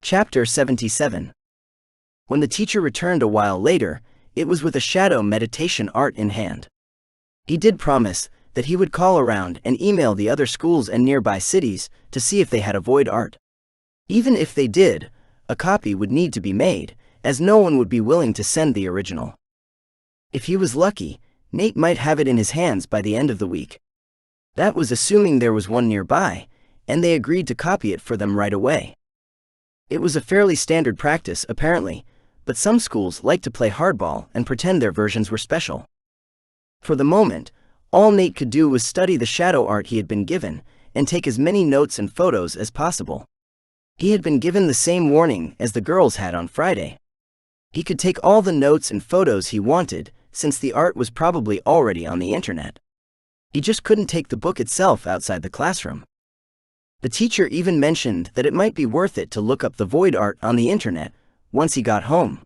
Chapter 77. When the teacher returned a while later, it was with a shadow meditation art in hand. He did promise that he would call around and email the other schools and nearby cities to see if they had a void art. Even if they did, a copy would need to be made, as no one would be willing to send the original. If he was lucky, Nate might have it in his hands by the end of the week. That was assuming there was one nearby, and they agreed to copy it for them right away. It was a fairly standard practice, apparently, but some schools like to play hardball and pretend their versions were special. For the moment, all Nate could do was study the shadow art he had been given and take as many notes and photos as possible. He had been given the same warning as the girls had on Friday. He could take all the notes and photos he wanted, since the art was probably already on the internet. He just couldn't take the book itself outside the classroom. The teacher even mentioned that it might be worth it to look up the void art on the internet once he got home.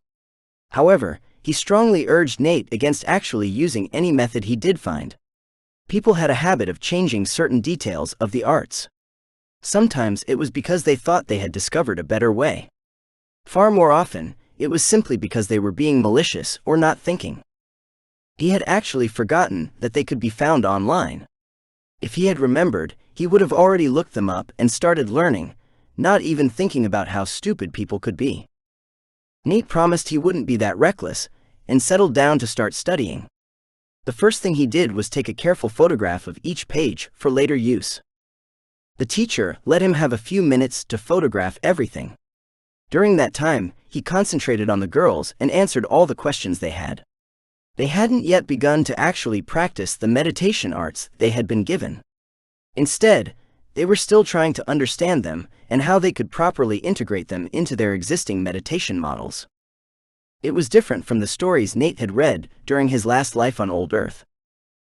However, he strongly urged Nate against actually using any method he did find. People had a habit of changing certain details of the arts. Sometimes it was because they thought they had discovered a better way. Far more often, it was simply because they were being malicious or not thinking. He had actually forgotten that they could be found online. If he had remembered, he would have already looked them up and started learning, not even thinking about how stupid people could be. Nate promised he wouldn't be that reckless, and settled down to start studying. The first thing he did was take a careful photograph of each page for later use. The teacher let him have a few minutes to photograph everything. During that time, he concentrated on the girls and answered all the questions they had. They hadn't yet begun to actually practice the meditation arts they had been given. Instead, they were still trying to understand them and how they could properly integrate them into their existing meditation models. It was different from the stories Nate had read during his last life on Old Earth.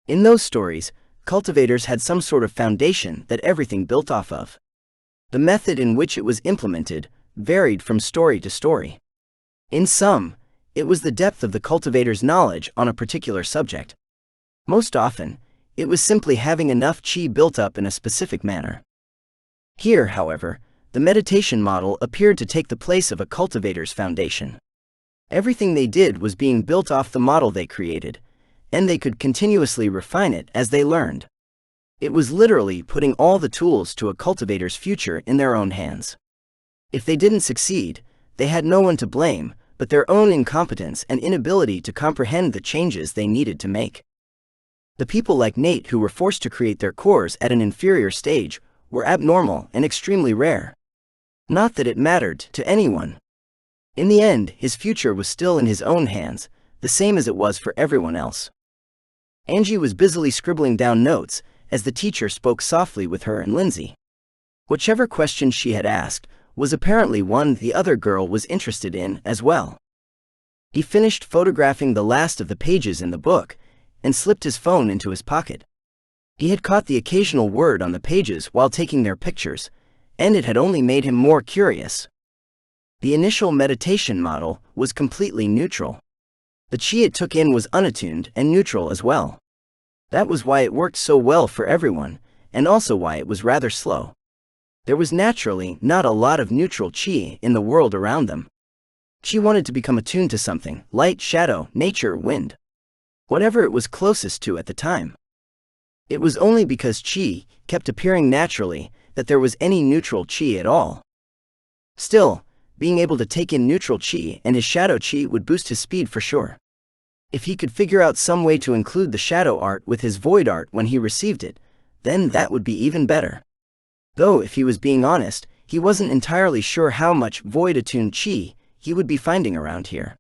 In those stories, cultivators had some sort of foundation that everything built off of. The method in which it was implemented varied from story to story. In some, it was the depth of the cultivator's knowledge on a particular subject. Most often, it was simply having enough chi built up in a specific manner. Here, however, the meditation model appeared to take the place of a cultivator's foundation. Everything they did was being built off the model they created, and they could continuously refine it as they learned. It was literally putting all the tools to a cultivator's future in their own hands. If they didn't succeed, they had no one to blame but their own incompetence and inability to comprehend the changes they needed to make. The people like Nate who were forced to create their cores at an inferior stage were abnormal and extremely rare. Not that it mattered to anyone. In the end, his future was still in his own hands, the same as it was for everyone else. Angie was busily scribbling down notes as the teacher spoke softly with her and Lindsay. Whichever question she had asked was apparently one the other girl was interested in as well. He finished photographing the last of the pages in the book and slipped his phone into his pocket. He had caught the occasional word on the pages while taking their pictures, and it had only made him more curious. The initial meditation model was completely neutral. The chi it took in was unattuned and neutral as well. That was why it worked so well for everyone, and also why it was rather slow. There was naturally not a lot of neutral chi in the world around them. Chi wanted to become attuned to something: light, shadow, nature, wind. Whatever it was closest to at the time. It was only because chi kept appearing naturally that there was any neutral chi at all. Still, being able to take in neutral chi and his shadow chi would boost his speed for sure. If he could figure out some way to include the shadow art with his void art when he received it, then that would be even better. Though, if he was being honest, he wasn't entirely sure how much void-attuned chi he would be finding around here.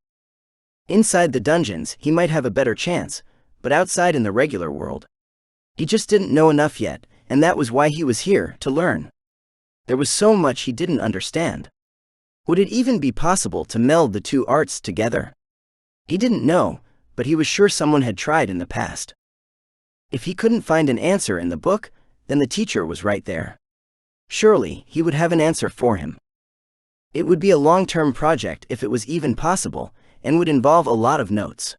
Inside the dungeons, he might have a better chance, but outside in the regular world, he just didn't know enough yet, and that was why he was here, to learn. There was so much he didn't understand. Would it even be possible to meld the two arts together? He didn't know, but he was sure someone had tried in the past. If he couldn't find an answer in the book, then the teacher was right there. Surely, he would have an answer for him. It would be a long-term project if it was even possible, and would involve a lot of notes.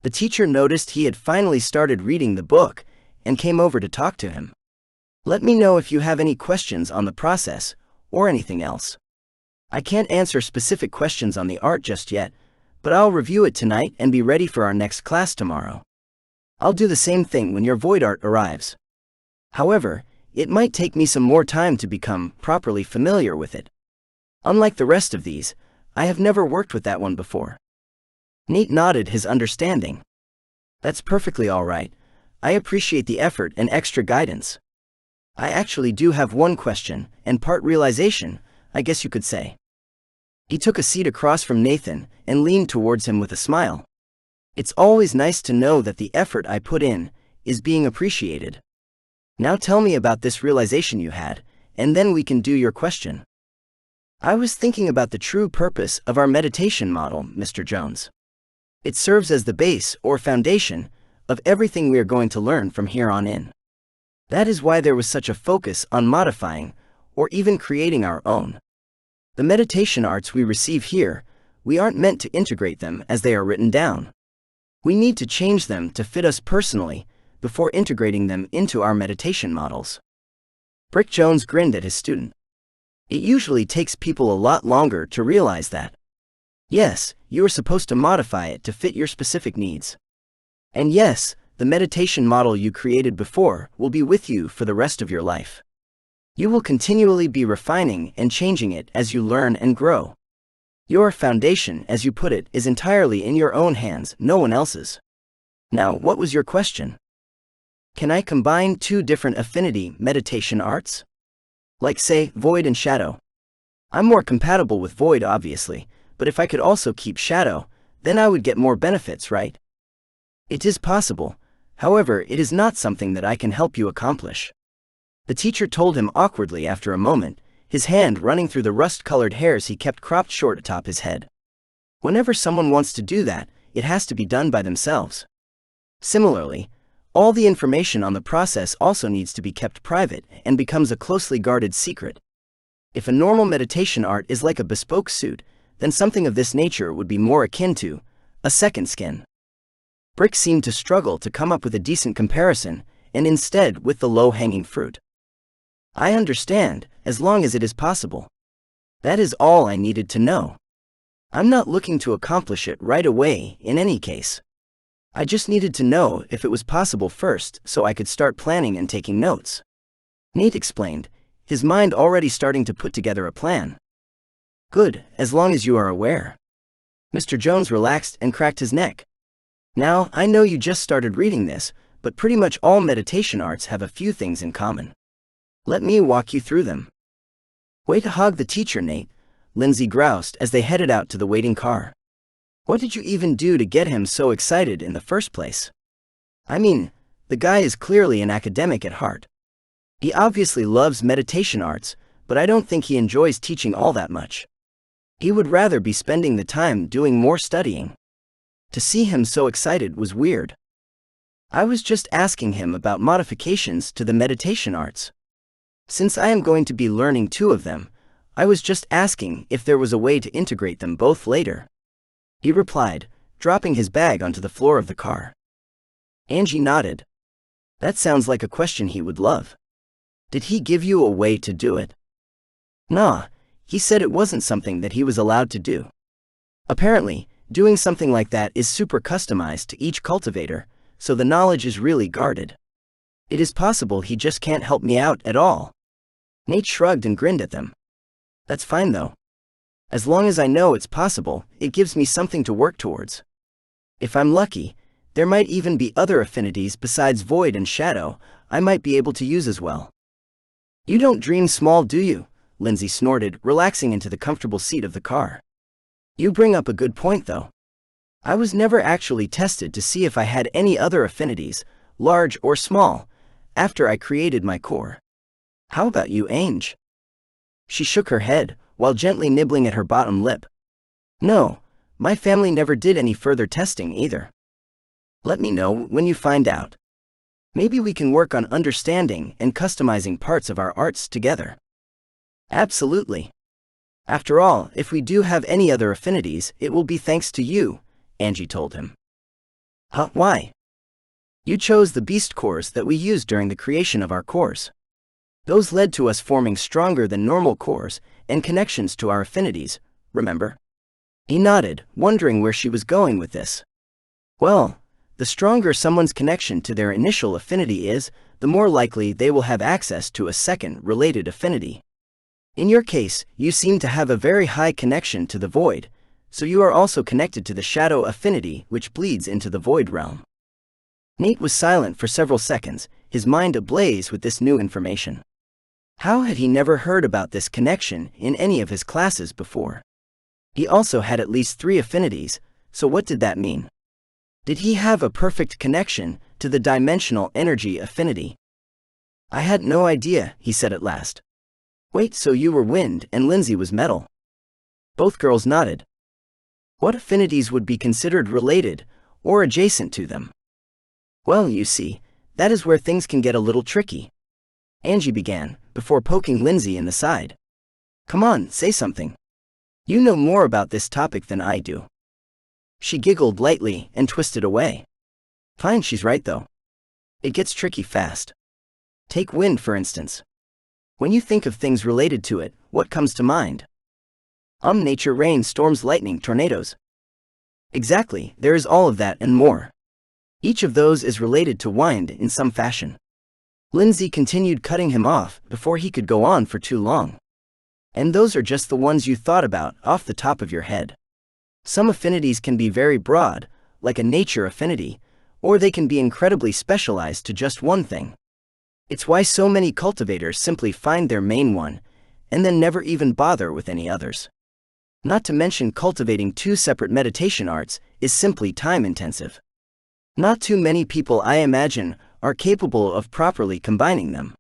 The teacher noticed he had finally started reading the book, and came over to talk to him. Let me know if you have any questions on the process, or anything else. I can't answer specific questions on the art just yet, but I'll review it tonight and be ready for our next class tomorrow. I'll do the same thing when your void art arrives. However, it might take me some more time to become properly familiar with it. Unlike the rest of these, I have never worked with that one before. Nate nodded his understanding. That's perfectly all right. I appreciate the effort and extra guidance. I actually do have one question, and part realization, I guess you could say. He took a seat across from Nathan and leaned towards him with a smile. It's always nice to know that the effort I put in is being appreciated. Now tell me about this realization you had, and then we can do your question. I was thinking about the true purpose of our meditation model, Mr. Jones. It serves as the base or foundation of everything we are going to learn from here on in. That is why there was such a focus on modifying or even creating our own. The meditation arts we receive here, we aren't meant to integrate them as they are written down. We need to change them to fit us personally before integrating them into our meditation models. Brick Jones grinned at his student. It usually takes people a lot longer to realize that. Yes, you are supposed to modify it to fit your specific needs. And yes, the meditation model you created before will be with you for the rest of your life. You will continually be refining and changing it as you learn and grow. Your foundation, as you put it, is entirely in your own hands, no one else's. Now, what was your question? Can I combine two different affinity meditation arts? Like, say, Void and Shadow. I'm more compatible with Void, obviously, but if I could also keep Shadow, then I would get more benefits, right? It is possible. However, it is not something that I can help you accomplish. The teacher told him awkwardly after a moment, his hand running through the rust-colored hairs he kept cropped short atop his head. Whenever someone wants to do that, it has to be done by themselves. Similarly, all the information on the process also needs to be kept private and becomes a closely guarded secret. If a normal meditation art is like a bespoke suit, then something of this nature would be more akin to a second skin. Brick seemed to struggle to come up with a decent comparison, and instead with the low-hanging fruit. I understand, as long as it is possible. That is all I needed to know. I'm not looking to accomplish it right away, in any case. I just needed to know if it was possible first so I could start planning and taking notes. Nate explained, his mind already starting to put together a plan. Good, as long as you are aware. Mr. Jones relaxed and cracked his neck. Now, I know you just started reading this, but pretty much all meditation arts have a few things in common. Let me walk you through them. Way to hog the teacher, Nate, Lindsay groused as they headed out to the waiting car. What did you even do to get him so excited in the first place? I mean, the guy is clearly an academic at heart. He obviously loves meditation arts, but I don't think he enjoys teaching all that much. He would rather be spending the time doing more studying. To see him so excited was weird. I was just asking him about modifications to the meditation arts. Since I am going to be learning two of them, I was just asking if there was a way to integrate them both later. He replied, dropping his bag onto the floor of the car. Angie nodded. That sounds like a question he would love. Did he give you a way to do it? Nah, he said it wasn't something that he was allowed to do. Apparently, doing something like that is super customized to each cultivator, so the knowledge is really guarded. It is possible he just can't help me out at all. Nate shrugged and grinned at them. That's fine though. As long as I know it's possible, it gives me something to work towards. If I'm lucky, there might even be other affinities besides Void and Shadow I might be able to use as well. You don't dream small, do you? Lindsay snorted, relaxing into the comfortable seat of the car. You bring up a good point though. I was never actually tested to see if I had any other affinities, large or small, after I created my core. How about you, Ange? She shook her head, while gently nibbling at her bottom lip. No, my family never did any further testing either. Let me know when you find out. Maybe we can work on understanding and customizing parts of our arts together. Absolutely. After all, if we do have any other affinities, it will be thanks to you, Angie told him. Huh, why? You chose the beast cores that we used during the creation of our cores. Those led to us forming stronger than normal cores and connections to our affinities, remember? He nodded, wondering where she was going with this. Well, the stronger someone's connection to their initial affinity is, the more likely they will have access to a second, related affinity. In your case, you seem to have a very high connection to the void, so you are also connected to the shadow affinity which bleeds into the void realm. Nate was silent for several seconds, his mind ablaze with this new information. How had he never heard about this connection in any of his classes before? He also had at least 3 affinities, so what did that mean? Did he have a perfect connection to the dimensional energy affinity? I had no idea, he said at last. Wait, so you were wind and Lindsay was metal? Both girls nodded. What affinities would be considered related or adjacent to them? Well, you see, that is where things can get a little tricky. Angie began, before poking Lindsay in the side. Come on, say something. You know more about this topic than I do. She giggled lightly and twisted away. Fine, she's right though. It gets tricky fast. Take wind, for instance. When you think of things related to it, what comes to mind? Nature, rain, storms, lightning, tornadoes. Exactly, there is all of that and more. Each of those is related to wind in some fashion. Lindsay continued, cutting him off before he could go on for too long. And those are just the ones you thought about off the top of your head. Some affinities can be very broad, like a nature affinity, or they can be incredibly specialized to just one thing. It's why so many cultivators simply find their main one, and then never even bother with any others. Not to mention cultivating 2 separate meditation arts is simply time-intensive. Not too many people, I imagine, are capable of properly combining them.